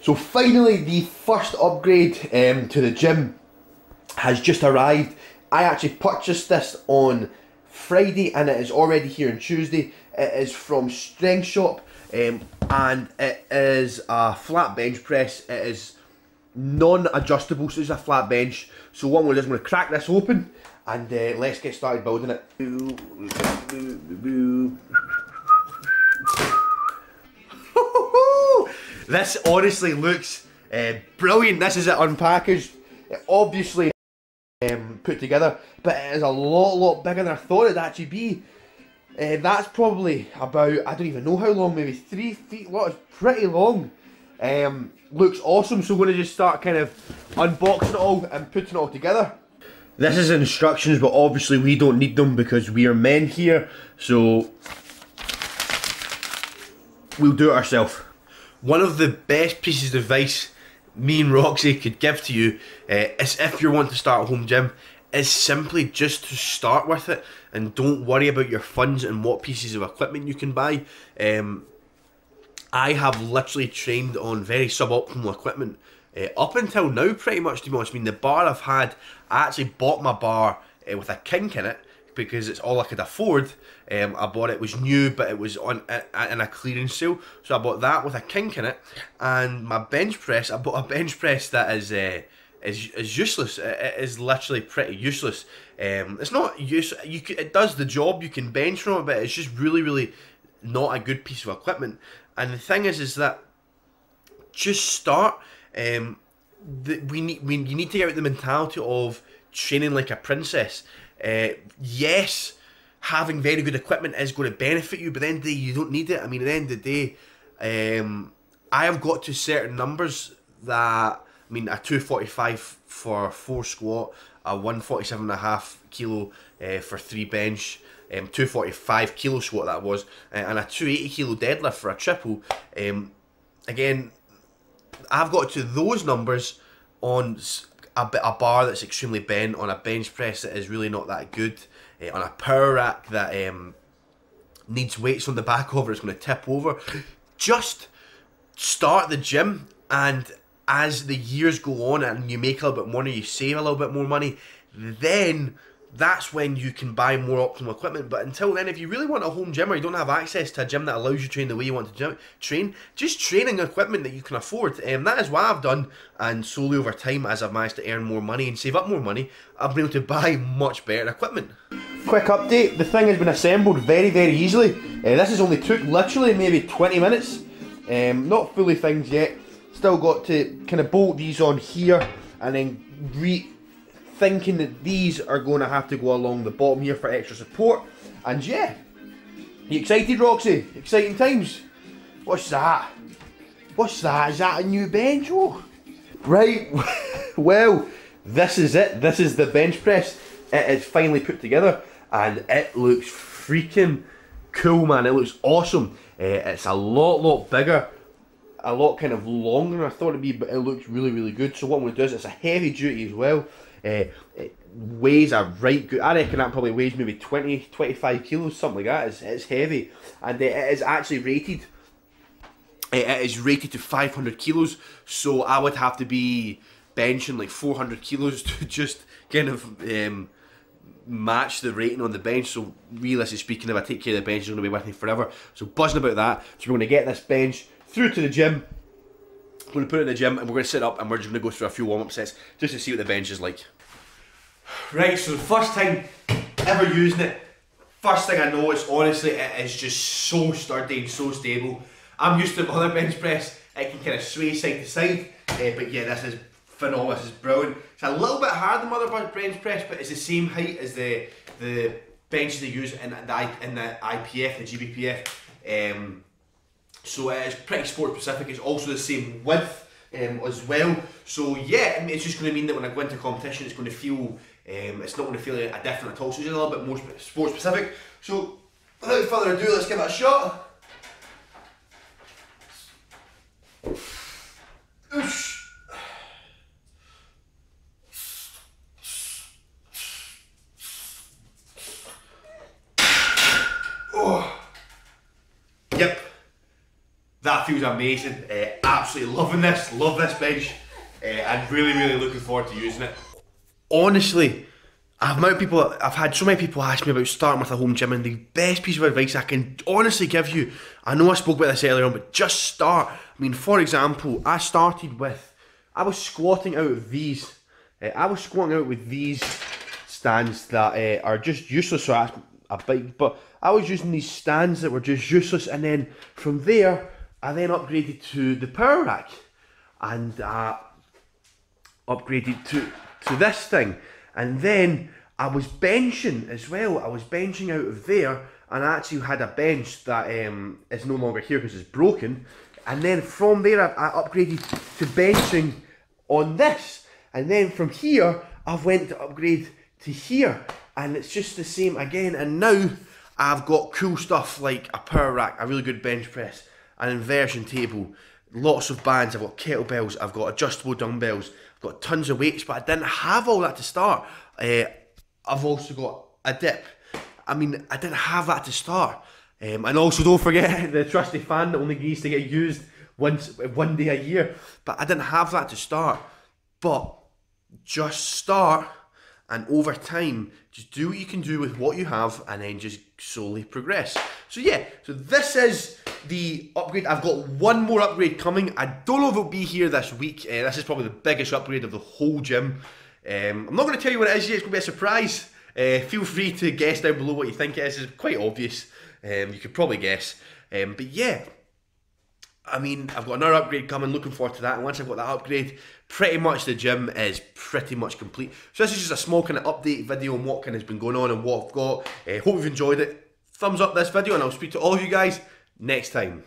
So finally, the first upgrade to the gym has just arrived. I actually purchased this on Friday and it is already here on Tuesday. It is from Strength Shop and it is a flat bench press. It is non-adjustable, so it's a flat bench. So what I'm going to do is I'm going to crack this open and let's get started building it. This honestly looks brilliant. This is it unpackaged. It obviously put together, but it is a lot bigger than I thought it'd actually be. That's probably about, I don't even know how long, maybe 3 feet long. It's pretty long. Looks awesome, so we're going to just start kind of unboxing it all and putting it all together. This is instructions, but obviously we don't need them because we are men here, so we'll do it ourselves. One of the best pieces of advice me and Roxy could give to you is if you're wanting to start a home gym, is simply just to start with it and don't worry about your funds and what pieces of equipment you can buy. I have literally trained on very suboptimal equipment up until now, pretty much, to be honest. I mean, the bar I've had, I actually bought my bar with a kink in it because it's all I could afford. I bought it, it was new, but it was on in a clearance sale, so I bought that with a kink in it. And my bench press, I bought a bench press that is useless. It is literally pretty useless. It's not use. It does the job. You can bench from it, but it's just really not a good piece of equipment. And the thing is that just start. You need to get out the mentality of training like a princess. Yes, having very good equipment is going to benefit you, but at the end of the day, you don't need it. I mean, at the end of the day, I have got to certain numbers that, I mean, a 245 for 4 squat, a 147.5 kilo for 3 bench, 245 kilo squat that was, and a 280 kilo deadlift for a triple. Again, I've got to those numbers on a bar that's extremely bent, on a bench press that is really not that good, on a power rack that needs weights on the back of it, it's going to tip over. Just start the gym, and as the years go on and you make a little bit more money, you save a little bit more money, then that's when you can buy more optimal equipment. But until then, if you really want a home gym or you don't have access to a gym that allows you to train the way you want to train, just training equipment that you can afford. That is what I've done, and slowly over time, as I've managed to earn more money and save up more money, I've been able to buy much better equipment. Quick update, the thing has been assembled very easily. This has only took literally maybe 20 minutes. Not fully things yet. Still got to kind of bolt these on here and then thinking that these are going to have to go along the bottom here for extra support. And yeah, you excited, Roxy? Exciting times. What's that? What's that? Is that a new bench? Oh, right. Well, this is it. This is the bench press. It is finally put together and it looks freaking cool, man. It looks awesome. It's a lot bigger, a lot kind of longer than I thought it'd be, but it looks really good. So what I'm going to do is, it's a heavy duty as well. It weighs a right good, I reckon that probably weighs maybe 20-25 kilos, something like that. It's heavy, and it is actually rated. It is rated to 500 kilos, so I would have to be benching like 400 kilos to just kind of match the rating on the bench. So realistically speaking, if I take care of the bench, it's going to be with me forever. So buzzing about that. So we're going to get this bench through to the gym. We're going to put it in the gym and we're going to sit up and we're just going to go through a few warm-up sets just to see what the bench is like. Right, so the first time ever using it, first thing I noticed, honestly, it is just so sturdy and so stable. I'm used to the other bench press, it can kind of sway side to side, but yeah, this is phenomenal, this is brilliant. It's a little bit harder than other bench press, but it's the same height as the benches they use in the IPF, the GBPF. So it is pretty sport specific. It's also the same width as well. So yeah, I mean, it's just going to mean that when I go into competition, it's going to feel, it's not going to feel a different at all. So it's a little bit more sport specific. So without further ado, let's give it a shot. Oosh. Oh. Yep. That feels amazing. absolutely loving this. Love this bench. I'm really, really looking forward to using it. Honestly, I've had so many people ask me about starting with a home gym, and the best piece of advice I can honestly give you, I know I spoke about this earlier on, but just start. I mean, for example, I was squatting out of these. I was squatting out with these stands that are just useless, so that's a big, but I was using these stands that were just useless, and then from there, I then upgraded to the power rack, and upgraded to this thing. And then I was benching as well. I was benching out of there, and I actually had a bench that is no longer here because it's broken. And then from there, I upgraded to benching on this. And then from here, I've went to upgrade to here. And it's just the same again. And now I've got cool stuff like a power rack, a really good bench press, an inversion table, lots of bands. I've got kettlebells, I've got adjustable dumbbells, got tons of weights, but I didn't have all that to start. I've also got a dip. I mean, I didn't have that to start. And also don't forget the trusty fan that only needs to get used one day a year. But I didn't have that to start. But just start, and over time, just do what you can do with what you have, and then just slowly progress. So yeah, so this is the upgrade. I've got one more upgrade coming. I don't know if it'll be here this week. This is probably the biggest upgrade of the whole gym. I'm not going to tell you what it is yet. It's going to be a surprise. Feel free to guess down below what you think it is. It's quite obvious. You could probably guess. But yeah, I mean, I've got another upgrade coming. Looking forward to that. And once I've got that upgrade, pretty much the gym is pretty much complete. So this is just a small kind of update video on what kind of has been going on and what I've got. Hope you've enjoyed it. Thumbs up this video, and I'll speak to all of you guys next time.